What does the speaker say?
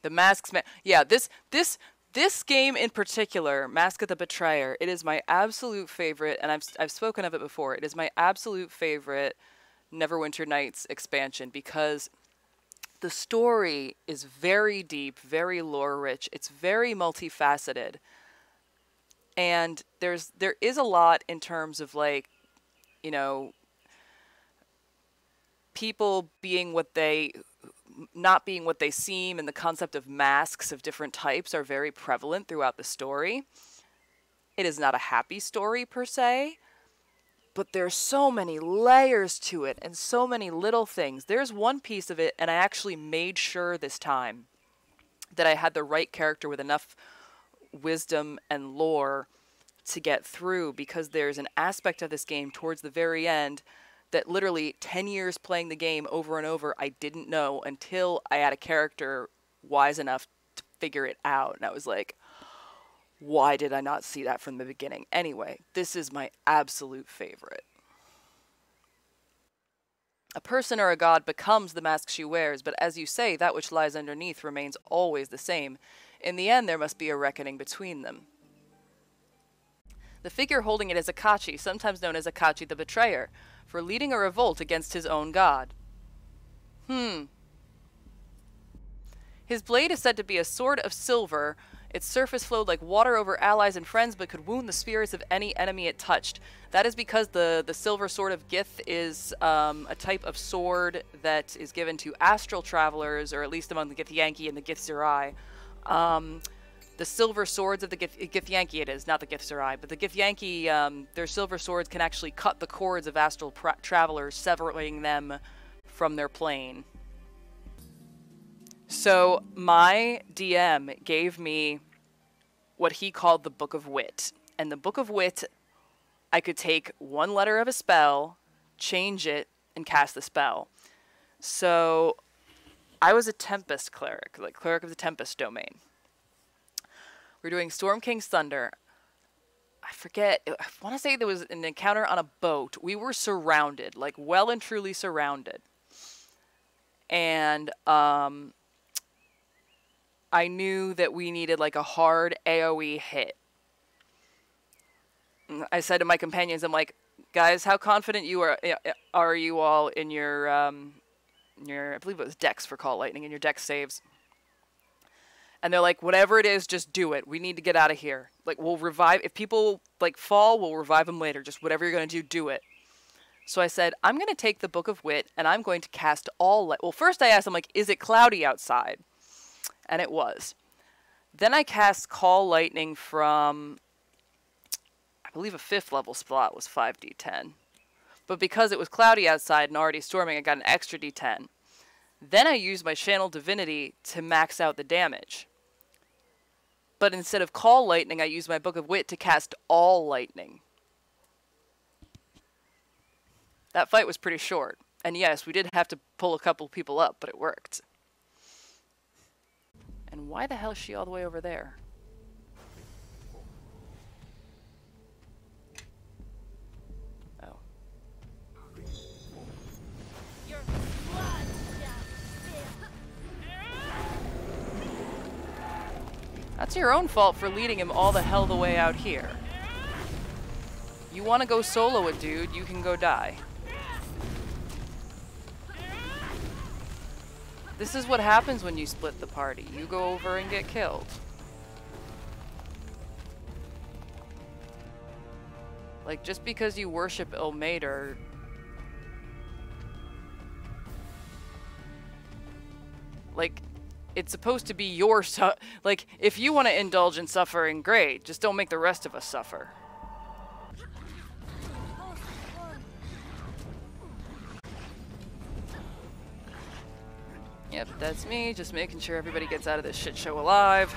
The Masks, yeah, this game in particular, Mask of the Betrayer, it is my absolute favorite, and I've spoken of it before. It is my absolute favorite Neverwinter Nights expansion because the story is very deep, very lore rich. It's very multifaceted. And there is a lot in terms of, like, you know, people being not being what they seem, and the concept of masks of different types are very prevalent throughout the story. It is not a happy story per se, but there's so many layers to it and so many little things. There's one piece of it, and I actually made sure this time that I had the right character with enough wisdom and lore to get through, because there's an aspect of this game towards the very end that literally 10 years playing the game over and over, I didn't know until I had a character wise enough to figure it out. And I was like, why did I not see that from the beginning? Anyway, this is my absolute favorite. A person or a god becomes the mask she wears, but as you say, that which lies underneath remains always the same. In the end, there must be a reckoning between them. The figure holding it is Akachi, sometimes known as Akachi the Betrayer, for leading a revolt against his own god. His blade is said to be a sword of silver. Its surface flowed like water over allies and friends, but could wound the spirits of any enemy it touched. That is because the silver sword of Gith is a type of sword that is given to astral travelers, or at least among the Githyanki and the Githzerai. The silver swords of the Githyanki it is, not the Githzerai, but the Githyanki, their silver swords can actually cut the cords of astral travelers, severing them from their plane. So my DM gave me what he called the Book of Wit. And the Book of Wit, I could take one letter of a spell, change it, and cast the spell. So I was a Tempest cleric, like cleric of the Tempest domain. We're doing Storm King's Thunder. I forget, I want to say there was an encounter on a boat. We were surrounded, like well and truly surrounded. And I knew that we needed like a hard AoE hit. I said to my companions, I'm like, guys, how confident are you all in your I believe it was Dex for Call Lightning, in your Dex saves? And they're like, whatever it is, just do it. We need to get out of here. Like, we'll revive, if people like fall, we'll revive them later. Just whatever you're going to do it. So I said, I'm going to take the Book of Wit and I'm going to cast all light. Well, first I asked them, like, is it cloudy outside? And it was. Then I cast Call Lightning from, I believe a 5th level slot was 5d10. But because it was cloudy outside and already storming, I got an extra d10. Then I used my Channel Divinity to max out the damage. But instead of Call Lightning, I used my Book of Wit to cast all lightning. That fight was pretty short. And yes, we did have to pull a couple people up, but it worked. And why the hell is she all the way over there? Oh. That's your own fault for leading him all the hell the way out here. You want to go solo a dude, you can go die. This is what happens when you split the party. You go over and get killed. Like, just because you worship Ilmater, like, it's supposed to be your like, if you want to indulge in suffering, great. Just don't make the rest of us suffer. Yep, that's me, just making sure everybody gets out of this shit show alive.